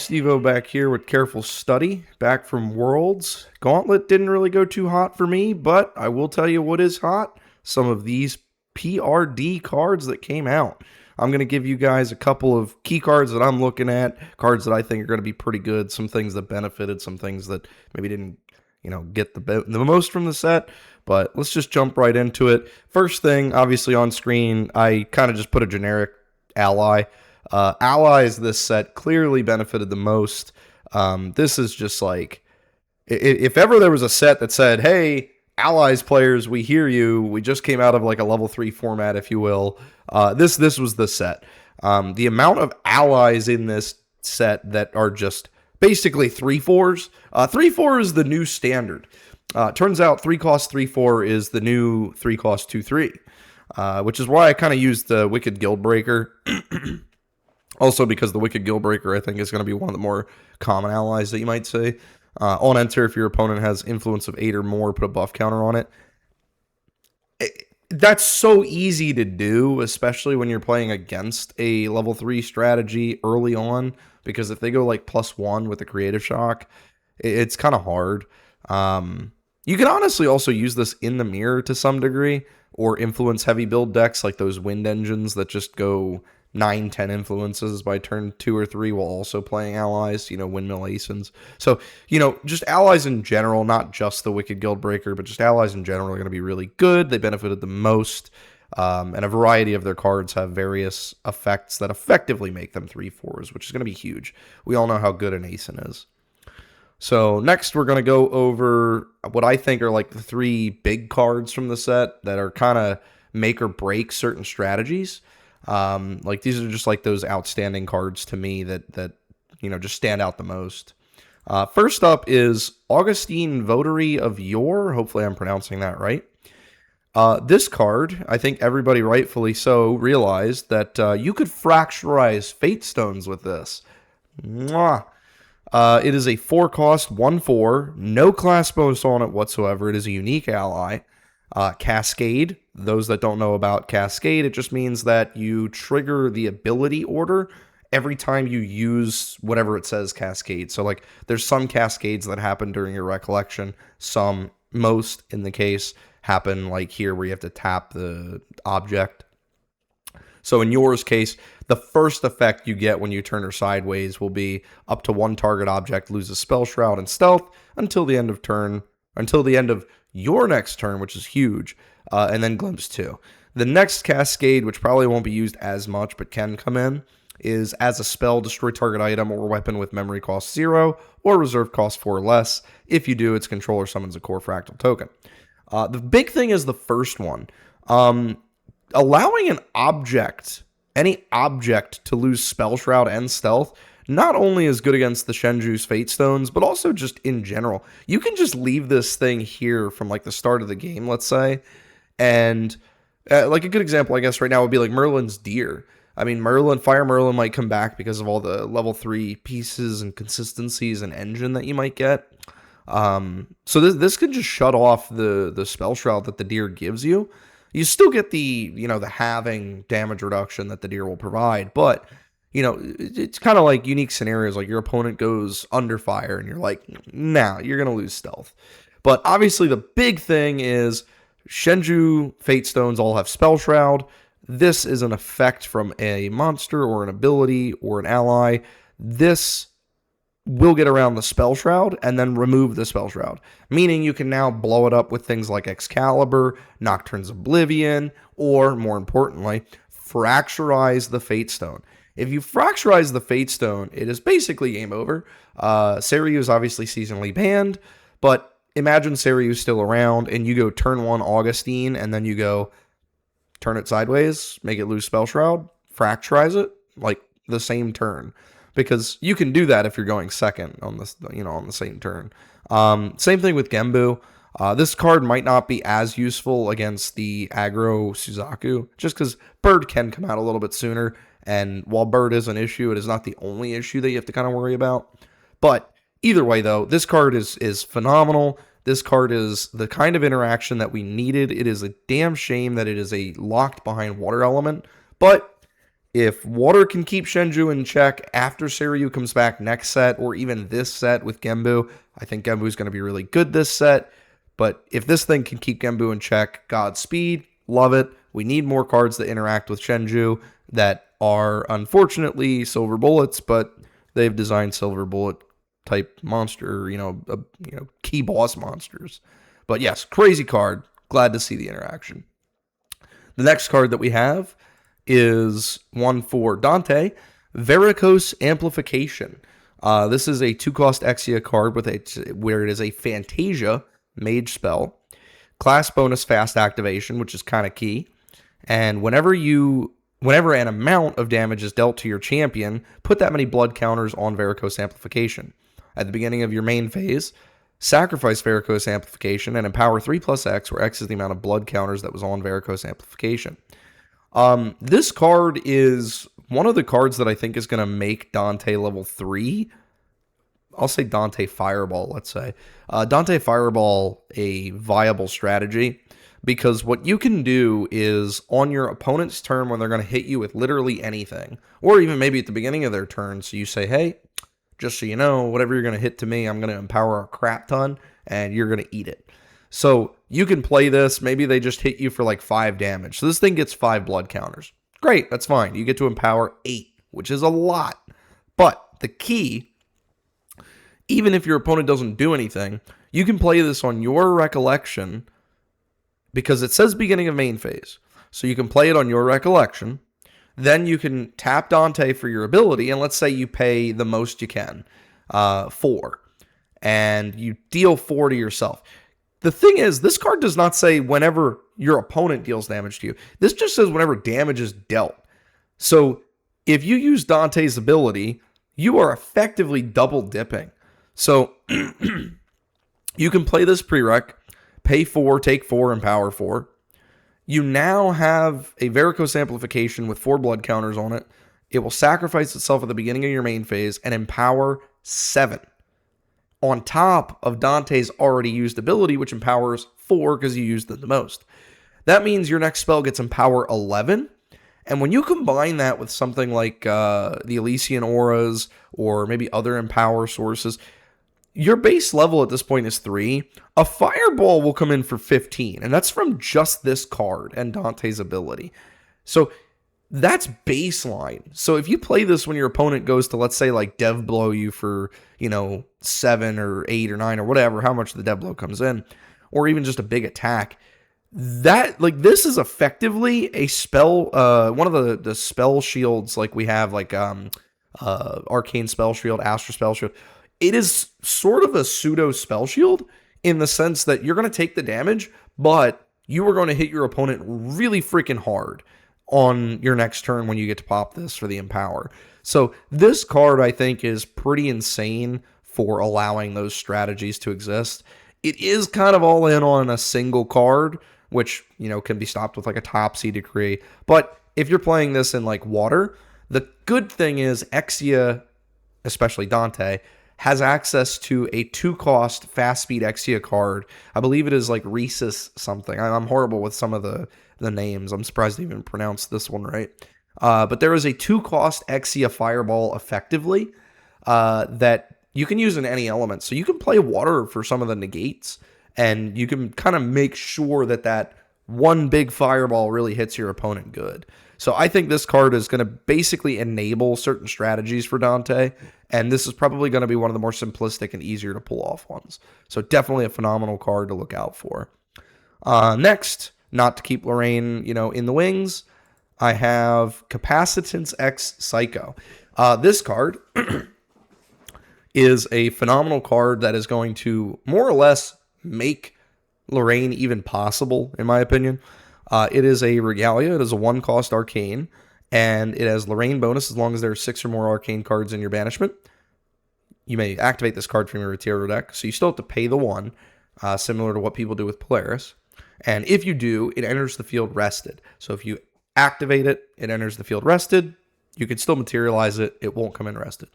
Stevo back here with Careful Study, back from Worlds. Gauntlet didn't really go too hot for me, but I will tell you what is hot. Some of these PRD cards that came out. I'm going to give you guys a couple of key cards that I'm looking at, cards that I think are going to be pretty good, some things that benefited, some things that maybe didn't, get the most from the set. But let's just jump right into it. First thing, obviously on screen, I kind of just put a generic ally. Allies this set clearly benefited the most. This is just like, if ever there was a set that said, hey, allies players, we hear you, we just came out of like a level 3 format, if you will, this was the set. The amount of allies in this set that are just basically 3/4s. 3/4 is the new standard. Turns out 3 cost 3/4 is the new 3 cost 2/3, which is why I kind of used the Wicked Guildbreaker. Also because the Wicked Guildbreaker, I think, is going to be one of the more common allies that you might say. On enter, if your opponent has influence of 8 or more, put a buff counter on it. That's so easy to do, especially when you're playing against a level 3 strategy early on, because if they go like +1 with the Creative Shock, it's kind of hard. You can honestly also use this in the mirror to some degree, or influence heavy build decks like those wind engines that just go 9-10 influences by turn 2 or 3 while also playing allies, windmill asins. So, just allies in general, not just the Wicked Guildbreaker, but just allies in general are going to be really good. They benefited the most, and a variety of their cards have various effects that effectively make them 3/4s, which is going to be huge. We all know how good an asin is. So next we're going to go over what I think are like the 3 big cards from the set that are kind of make or break certain strategies. Like these are just like those outstanding cards to me that just stand out the most. First up is Augustine Votary of Yore. Hopefully I'm pronouncing that right. This card, I think everybody rightfully so realized that you could fracturize Fate Stones with this. Mwah. It is a 4 cost 1/4, no class bonus on it whatsoever. It is a unique ally. Cascade, those that don't know about Cascade, it just means that you trigger the ability order every time you use whatever it says Cascade. So like there's some Cascades that happen during your recollection, most in the case happen like here where you have to tap the object. So in yours case, the first effect you get when you turn her sideways will be up to 1 target object loses Spell Shroud and Stealth until the end of your next turn, which is huge, and then Glimpse 2. The next Cascade, which probably won't be used as much but can come in, is as a spell, destroy target item or weapon with memory cost 0 or reserve cost 4 or less. If you do, its controller summons a core fractal token. The big thing is the first one. Allowing any object to lose Spell Shroud and Stealth, not only is good against the Shenju's Fate Stones, but also just in general. You can just leave this thing here from like the start of the game, let's say, and like a good example, I guess, right now would be like Merlin's Deer. I mean, Fire Merlin might come back because of all the level 3 pieces and consistencies and engine that you might get. So this could just shut off the Spell Shroud that the Deer gives you. You still get the, the halving damage reduction that the Deer will provide, but, it's kind of like unique scenarios, like your opponent goes under fire and you're like, nah, you're going to lose Stealth. But obviously the big thing is Shenju Fate Stones all have Spell Shroud. This is an effect from a monster or an ability or an ally. This will get around the Spell Shroud and then remove the Spell Shroud, meaning you can now blow it up with things like Excalibur, Nocturne's Oblivion, or more importantly, fracturize the Fate Stone. If you fracturize the Fate Stone, it is basically game over. Seiryu is obviously seasonally banned, but imagine Seiryu's still around and you go turn 1 Augustine and then you go turn it sideways, make it lose Spell Shroud, fracturize it, like the same turn. Because you can do that if you're going second on this, on the same turn. Same thing with Genbu. This card might not be as useful against the aggro Suzaku, just because Bird can come out a little bit sooner. And while Bird is an issue, it is not the only issue that you have to kind of worry about. But either way, though, this card is phenomenal. This card is the kind of interaction that we needed. It is a damn shame that it is a locked behind water element. But If water can keep Shenju in check after Seiryu comes back next set, or even this set with Genbu, I think Genbu is going to be really good this set. But if this thing can keep Genbu in check, Godspeed, love it. We need more cards that interact with Shenju that are unfortunately silver bullets, but they've designed silver bullet type monster, key boss monsters. But yes, crazy card. Glad to see the interaction. The next card that we have is one for Dante, Varicose Amplification. This is a 2-cost Exia card where it is a Fantasia mage spell. Class bonus fast activation, which is kind of key. And whenever an amount of damage is dealt to your champion, put that many blood counters on Varicose Amplification. At the beginning of your main phase, sacrifice Varicose Amplification and empower 3+X, where X is the amount of blood counters that was on Varicose Amplification. This card is one of the cards that I think is going to make Dante level 3. I'll say Dante Fireball, let's say. Dante Fireball, a viable strategy, because what you can do is on your opponent's turn when they're going to hit you with literally anything, or even maybe at the beginning of their turn, so you say, hey, just so you know, whatever you're going to hit to me, I'm going to empower a crap ton, and you're going to eat it. So you can play this. Maybe they just hit you for like 5 damage. So this thing gets 5 blood counters. Great, that's fine. You get to empower 8, which is a lot. But the key, even if your opponent doesn't do anything, you can play this on your recollection because it says beginning of main phase. So you can play it on your recollection. Then you can tap Dante for your ability, and let's say you pay the most you can, 4, and you deal 4 to yourself. The thing is, this card does not say whenever your opponent deals damage to you. This just says whenever damage is dealt. So if you use Dante's ability, you are effectively double dipping. So you can play this prereq, pay 4, take 4, empower 4. You now have a Varicose Amplification with 4 blood counters on it. It will sacrifice itself at the beginning of your main phase and empower 7. On top of Dante's already used ability, which empowers 4 because you used it the most. That means your next spell gets empower 11. And when you combine that with something like the Elysian Auras or maybe other empower sources, your base level at this point is 3. A Fireball will come in for 15, and that's from just this card and Dante's ability. So that's baseline. So if you play this when your opponent goes to, let's say, like Dev Blow you for, 7 or 8 or 9 or whatever, how much the Dev Blow comes in, or even just a big attack, this is effectively a spell, one of the spell shields like we have, like Arcane Spell Shield, Astral Spell Shield. It is sort of a pseudo spell shield in the sense that you're going to take the damage, but you are going to hit your opponent really freaking hard on your next turn when you get to pop this for the empower. So this card, I think, is pretty insane for allowing those strategies to exist. It is kind of all in on a single card, which, can be stopped with like a Topsy Decree. But if you're playing this in like water, the good thing is Exia, especially Dante, has access to a 2-cost fast speed Exia card. I believe it is like Rhesus something. I'm horrible with some of the names. I'm surprised I even pronounced this one right. But there is a 2-cost Exia Fireball effectively that you can use in any element. So you can play water for some of the negates, and you can kind of make sure that one big Fireball really hits your opponent good. So I think this card is going to basically enable certain strategies for Dante, and this is probably going to be one of the more simplistic and easier to pull off ones. So definitely a phenomenal card to look out for. Next, not to keep Lorraine, in the wings, I have Capacitance X Psycho. This card is a phenomenal card that is going to more or less make Lorraine even possible, in my opinion. It is a Regalia. It is a 1-cost arcane, and it has Lorraine bonus as long as there are 6 or more arcane cards in your banishment. You may activate this card from your Retiro deck, so you still have to pay the 1, similar to what people do with Polaris. And if you do, it enters the field rested. So if you activate it, it enters the field rested. You can still materialize it. It won't come in rested.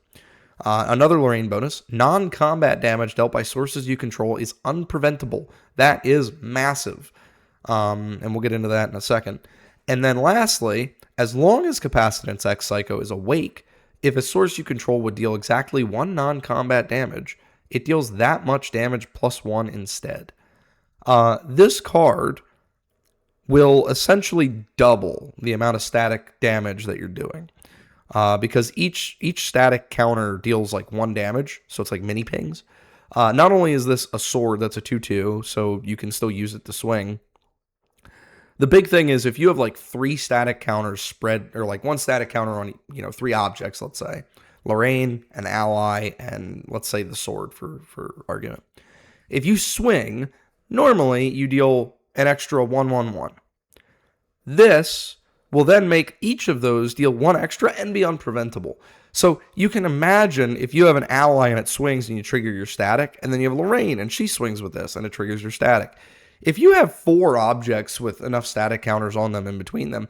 Another Lorraine bonus, non-combat damage dealt by sources you control is unpreventable. That is massive. And we'll get into that in a second. And then lastly, as long as Capacitance X Psycho is awake, if a source you control would deal exactly 1 non-combat damage, it deals that much damage plus 1 instead. This card will essentially double the amount of static damage that you're doing. Because each static counter deals like 1 damage, so it's like mini pings. Not only is this a sword that's a 2/2, so you can still use it to swing. The big thing is if you have like 3 static counters spread, or like 1 static counter on 3 objects, let's say Lorraine, an ally, and let's say the sword for argument. If you swing, normally you deal an extra 1/1/1. This will then make each of those deal 1 extra and be unpreventable. So you can imagine if you have an ally and it swings and you trigger your static, and then you have Lorraine and she swings with this and it triggers your static. If you have 4 objects with enough static counters on them in between them,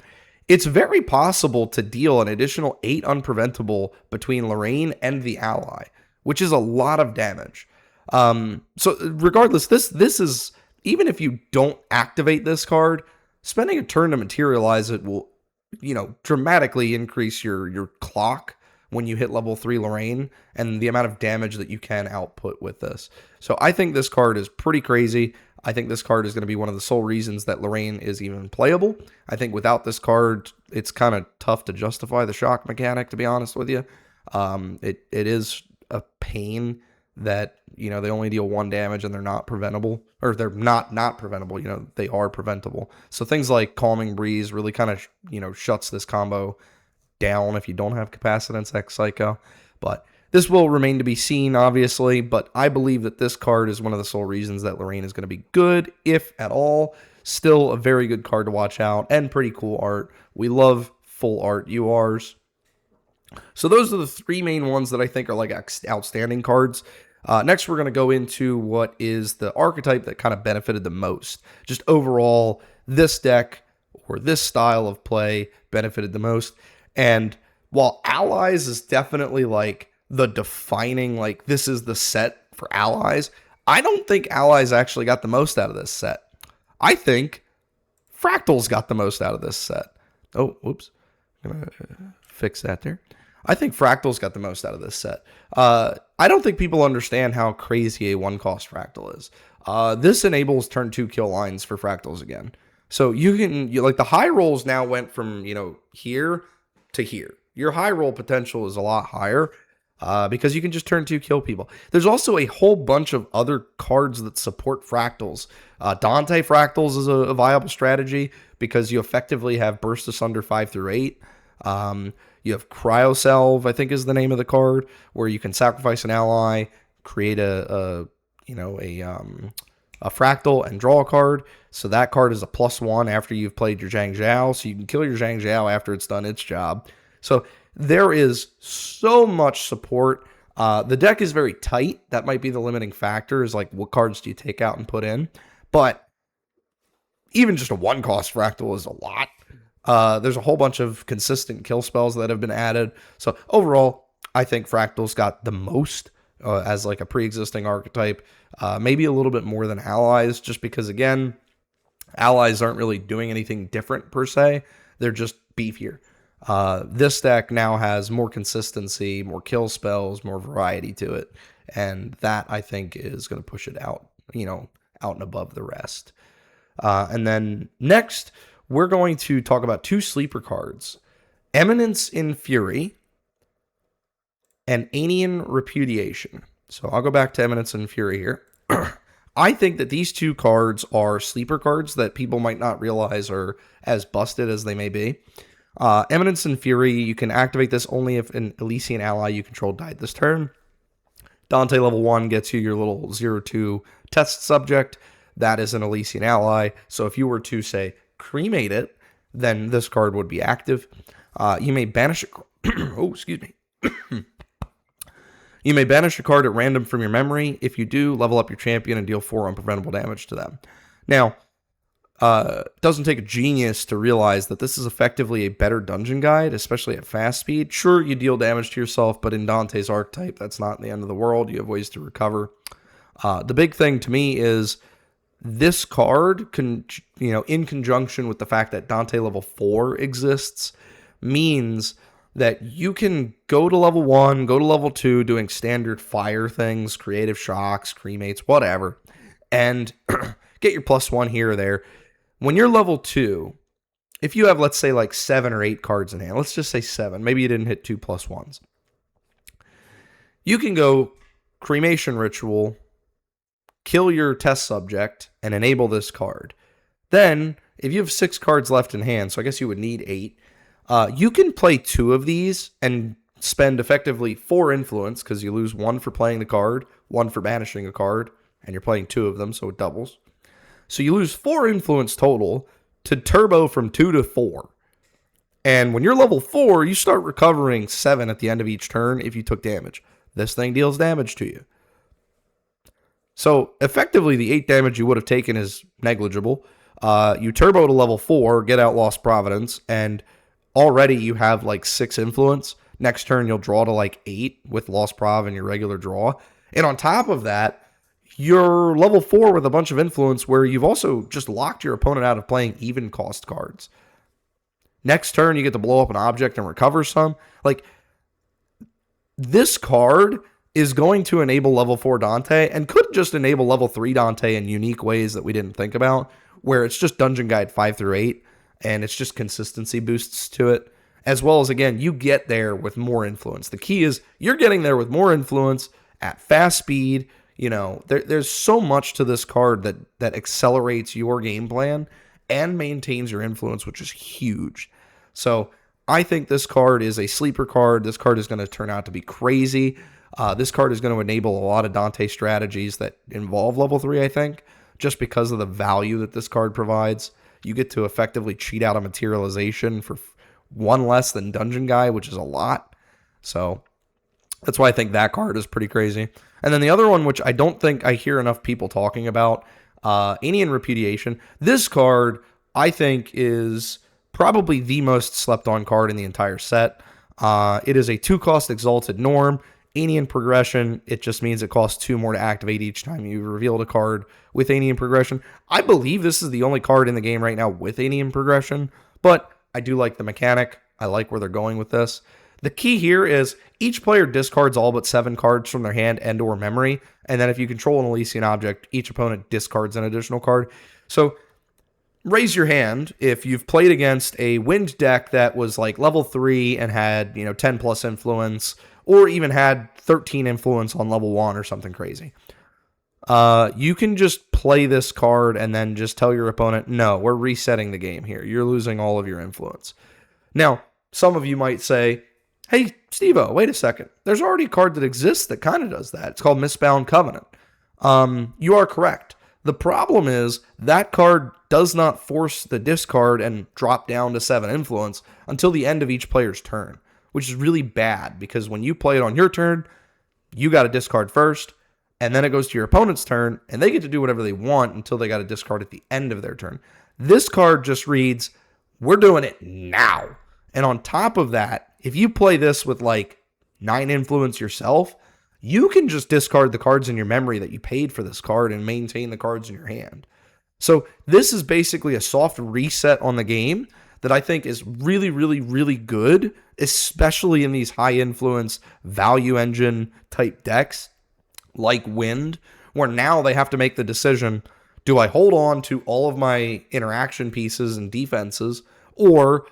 it's very possible to deal an additional 8 unpreventable between Lorraine and the ally, which is a lot of damage. So regardless, this is, even if you don't activate this card, spending a turn to materialize it will, dramatically increase your clock when you hit level 3 Lorraine and the amount of damage that you can output with this. So I think this card is pretty crazy. I think this card is going to be one of the sole reasons that Lorraine is even playable. I think without this card, it's kind of tough to justify the shock mechanic, to be honest with you. It is a pain that, they only deal 1 damage and they're not preventable, or they're not preventable, they are preventable. So things like Calming Breeze really kind of, shuts this combo down if you don't have Capacitance X Psycho. But this will remain to be seen, obviously, but I believe that this card is one of the sole reasons that Lorraine is going to be good, if at all. Still a very good card to watch out, and pretty cool art. We love full art URs. So those are the 3 main ones that I think are like outstanding cards. Next, we're going to go into what is the archetype that kind of benefited the most. Just overall, this deck or this style of play benefited the most. And while Allies is definitely like the defining, like this is the set for Allies, I don't think Allies actually got the most out of this set. I think Fractals got the most out of this set. Oh, whoops. I'm going to fix that there. I think Fractals got the most out of this set. I don't think people understand how crazy a 1-cost Fractal is. This enables turn 2 kill lines for Fractals again. So like the high rolls now went from, here to here. Your high roll potential is a lot higher because you can just turn 2 kill people. There's also a whole bunch of other cards that support Fractals. Dante Fractals is a viable strategy because you effectively have Burst Asunder 5 through 8. You have Cryosalve, I think is the name of the card, where you can sacrifice an ally, create a Fractal, and draw a card. So that card is a +1 after you've played your Zhang Zhao, so you can kill your Zhang Zhao after it's done its job. So there is so much support. The deck is very tight. That might be the limiting factor, is like what cards do you take out and put in. But even just a 1-cost Fractal is a lot. There's a whole bunch of consistent kill spells that have been added. So overall, I think Fractals got the most as like a pre-existing archetype. Maybe a little bit more than Allies, just because, again, Allies aren't really doing anything different per se. They're just beefier. This deck now has more consistency, more kill spells, more variety to it. And that, I think, is going to push it out, out and above the rest. And then next, we're going to talk about 2 sleeper cards, Eminence in Fury and Aenian Repudiation. So I'll go back to Eminence in Fury here. I think that these 2 cards are sleeper cards that people might not realize are as busted as they may be. Eminence in Fury, you can activate this only if an Elysian ally you control died this turn. Dante level 1 gets you your little 0/2 test subject. That is an Elysian ally. So if you were to, say, cremate it, then this card would be active. You may banish excuse me. You may banish a card at random from your memory. If you do, level up your champion and deal 4 unpreventable damage to them. Now, it doesn't take a genius to realize that this is effectively a better dungeon guide, especially at fast speed. Sure, you deal damage to yourself, but in Dante's archetype, that's not the end of the world. You have ways to recover. The big thing to me is this card, in conjunction with the fact that Dante level 4 exists, means that you can go to level 1, go to level 2, doing standard fire things, creative shocks, cremates, whatever, and get your +1 here or there. When you're level 2, if you have, let's say, like 7 or 8 cards in hand, let's just say 7, maybe you didn't hit 2 +1s, you can go Cremation Ritual, kill your test subject, and enable this card. Then, if you have 6 cards left in hand, so I guess you would need 8, you can play 2 of these and spend effectively 4 influence, because you lose 1 for playing the card, 1 for banishing a card, and you're playing 2 of them, so it doubles. So you lose 4 influence total to turbo from 2 to 4. And when you're level 4, you start recovering 7 at the end of each turn if you took damage. This thing deals damage to you. So effectively, the 8 damage you would have taken is negligible. You turbo to level 4, get out Lost Providence, and already you have like 6 influence. Next turn, you'll draw to like 8 with Lost Prov and your regular draw. And on top of that, you're level 4 with a bunch of influence where you've also just locked your opponent out of playing even cost cards. Next turn, you get to blow up an object and recover some. Like, this card is going to enable level 4 Dante and could just enable level 3 Dante in unique ways that we didn't think about, where it's just Dungeon Guide 5 through 8, and it's just consistency boosts to it, as well as, again, you get there with more influence. The key is you're getting there with more influence at fast speed. There's so much to this card that accelerates your game plan and maintains your influence, which is huge. So I think this card is a sleeper card. This card is going to turn out to be crazy. This card is going to enable a lot of Dante strategies that involve level 3, I think, just because of the value that this card provides. You get to effectively cheat out a materialization for 1 less than Dungeon Guy, which is a lot. So that's why I think that card is pretty crazy. And then the other one, which I don't think I hear enough people talking about, Aenian Repudiation. This card, I think, is probably the most slept-on card in the entire set. It is a 2-cost Exalted Norm. Aenian Progression, it just means it costs 2 more to activate each time you revealed a card with Aenian Progression. I believe this is the only card in the game right now with Aenian Progression, but I do like the mechanic. I like where they're going with this. The key here is each player discards all but 7 cards from their hand and or memory, and then if you control an Elysian object, each opponent discards an additional card. So raise your hand if you've played against a wind deck that was like level 3 and had 10 plus influence, or even had 13 influence on level 1 or something crazy. You can just play this card and then just tell your opponent, no, we're resetting the game here. You're losing all of your influence. Now, some of you might say, hey, Steve-O, wait a second. There's already a card that exists that kind of does that. It's called Mistbound Covenant. You are correct. The problem is that card does not force the discard and drop down to 7 influence until the end of each player's turn, which is really bad because when you play it on your turn, you got to discard first, and then it goes to your opponent's turn, and they get to do whatever they want until they got to discard at the end of their turn. This card just reads, we're doing it now. And on top of that, if you play this with like 9 influence yourself, you can just discard the cards in your memory that you paid for this card and maintain the cards in your hand. So this is basically a soft reset on the game that I think is really, really, really good, especially in these high influence value engine type decks like Wind, where now they have to make the decision, do I hold on to all of my interaction pieces and defenses, or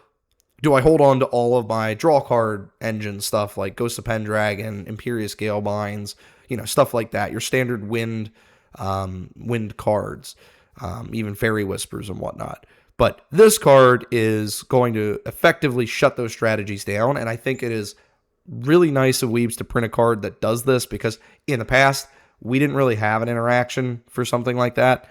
do I hold on to all of my draw card engine stuff like Ghost of Pendragon, Imperious Galebinds, stuff like that, your standard wind cards, even Fairy Whispers and whatnot. But this card is going to effectively shut those strategies down, and I think it is really nice of Weebs to print a card that does this, because in the past, we didn't really have an interaction for something like that.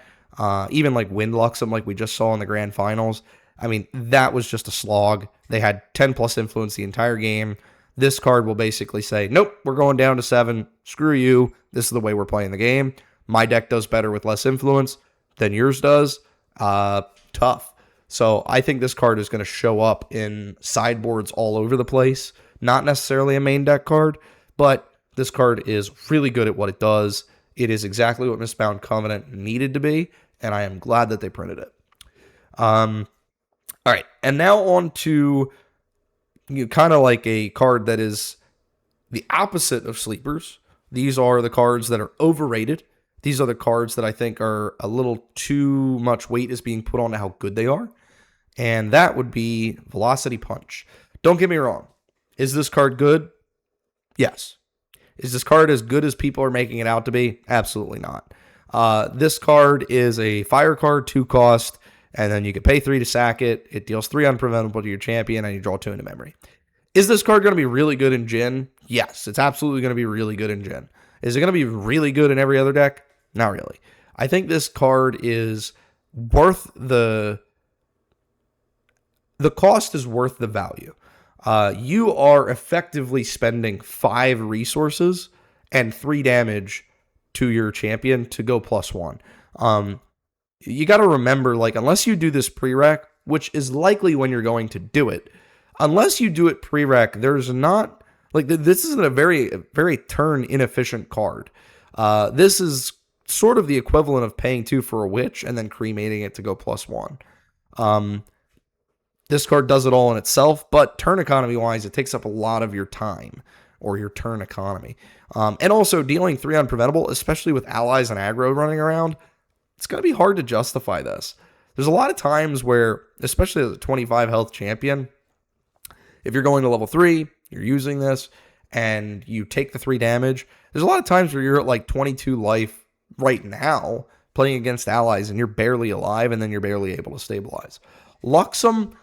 Even like Wind Luxem, like we just saw in the Grand Finals, I mean, that was just a slog. They had 10 plus influence the entire game. This card will basically say, nope, we're going down to 7. Screw you. This is the way we're playing the game. My deck does better with less influence than yours does. Tough. So I think this card is going to show up in sideboards all over the place. Not necessarily a main deck card, but this card is really good at what it does. It is exactly what Mistbound Covenant needed to be, and I am glad that they printed it. All right, and now on to kind of like a card that is the opposite of sleepers. These are the cards that are overrated. These are the cards that I think are a little too much weight is being put on how good they are. And that would be Velocity Punch. Don't get me wrong. Is this card good? Yes. Is this card as good as people are making it out to be? Absolutely not. This card is a fire card, 2 cost, and then you can pay 3 to sack it. It deals 3 unpreventable to your champion, and you draw 2 into memory. Is this card going to be really good in Jin? Yes, it's absolutely going to be really good in Jin. Is it going to be really good in every other deck? Not really. I think this card is worth the cost is worth the value. You are effectively spending 5 resources and 3 damage to your champion to go +1. You got to remember, like, unless you do this prereq, which is likely when you're going to do it, unless you do it prereq, there's not, like, this isn't a very, very turn inefficient card. This is sort of the equivalent of paying 2 for a witch and then cremating it to go +1. This card does it all in itself, but turn economy wise, it takes up a lot of your time or your turn economy. And also dealing 3 unpreventable, especially with allies and aggro running around, it's going to be hard to justify this. There's a lot of times where, especially as a 25 health champion, if you're going to level 3, you're using this, and you take the 3 damage, there's a lot of times where you're at like 22 life right now, playing against allies, and you're barely alive, and then you're barely able to stabilize. Luxem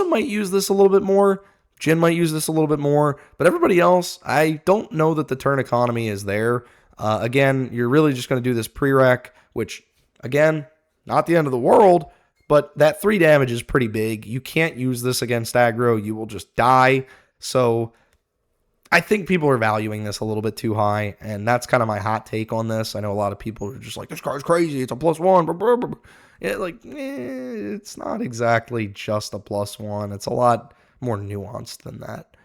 might use this a little bit more. Jin might use this a little bit more. But everybody else, I don't know that the turn economy is there. Again, you're really just going to do this prereq, which, again, not the end of the world, but that 3 damage is pretty big. You can't use this against aggro. You will just die. So I think people are valuing this a little bit too high, and that's kind of my hot take on this. I know a lot of people are just like, this card's crazy. It's a +1. Blah, blah, blah. It's not exactly just a +1. It's a lot more nuanced than that.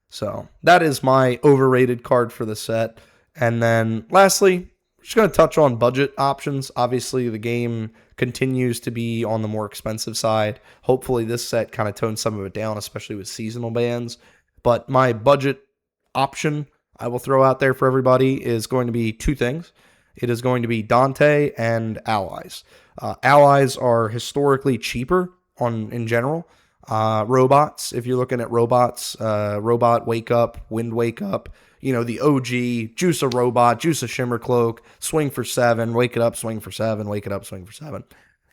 So that is my overrated card for the set. And then lastly, we're just going to touch on budget options. Obviously, the game continues to be on the more expensive side. Hopefully, this set kind of tones some of it down, especially with seasonal bans. But my budget option I will throw out there for everybody is going to be 2 things. It is going to be Dante and allies. Allies are historically cheaper in general. Robots, if you're looking at robots, Robot Wake Up, Wind Wake Up, the OG, Juice a Robot, Juice a Shimmer Cloak, Swing for 7, Wake It Up, Swing for 7, Wake It Up, Swing for 7.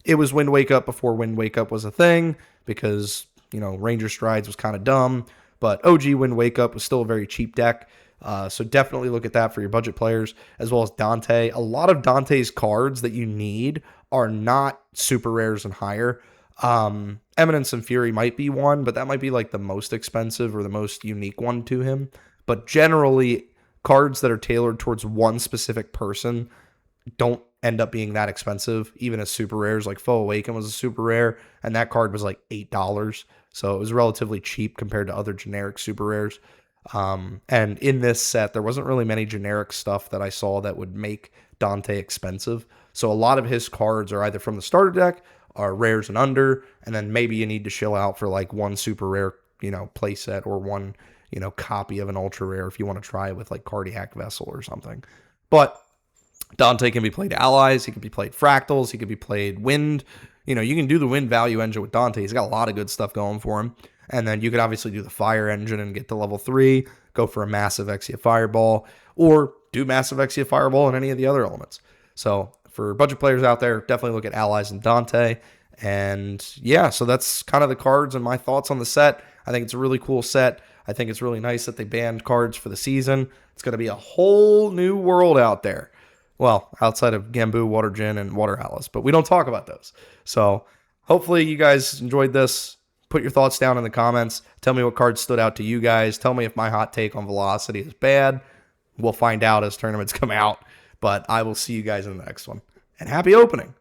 It was Wind Wake Up before Wind Wake Up was a thing because, Ranger Strides was kind of dumb, but OG Wind Wake Up was still a very cheap deck. So definitely look at that for your budget players, as well as Dante. A lot of Dante's cards that you need are not super rares and higher. Eminence and Fury might be one, but that might be like the most expensive or the most unique one to him. But generally, cards that are tailored towards one specific person don't end up being that expensive, even as super rares. Like Foe Awaken was a super rare, and that card was like $8. So it was relatively cheap compared to other generic super rares. And in this set, there wasn't really many generic stuff that I saw that would make Dante expensive. So a lot of his cards are either from the starter deck, are rares and under, and then maybe you need to shill out for like one super rare, play set or one, copy of an ultra rare if you want to try it with like Cardiac Vessel or something. But Dante can be played allies, he can be played fractals, he can be played wind. You can do the wind value engine with Dante. He's got a lot of good stuff going for him. And then you could obviously do the fire engine and get to level 3, go for a massive Exia Fireball, or do massive Exia Fireball and any of the other elements. So for budget players out there, definitely look at allies and Dante. And yeah, so that's kind of the cards and my thoughts on the set. I think it's a really cool set. I think it's really nice that they banned cards for the season. It's going to be a whole new world out there. Well, outside of Gambu, Water Djinn, and Water Alice, but we don't talk about those. So hopefully you guys enjoyed this. Put your thoughts down in the comments. Tell me what cards stood out to you guys. Tell me if my hot take on Velocity is bad. We'll find out as tournaments come out. But I will see you guys in the next one. And happy opening!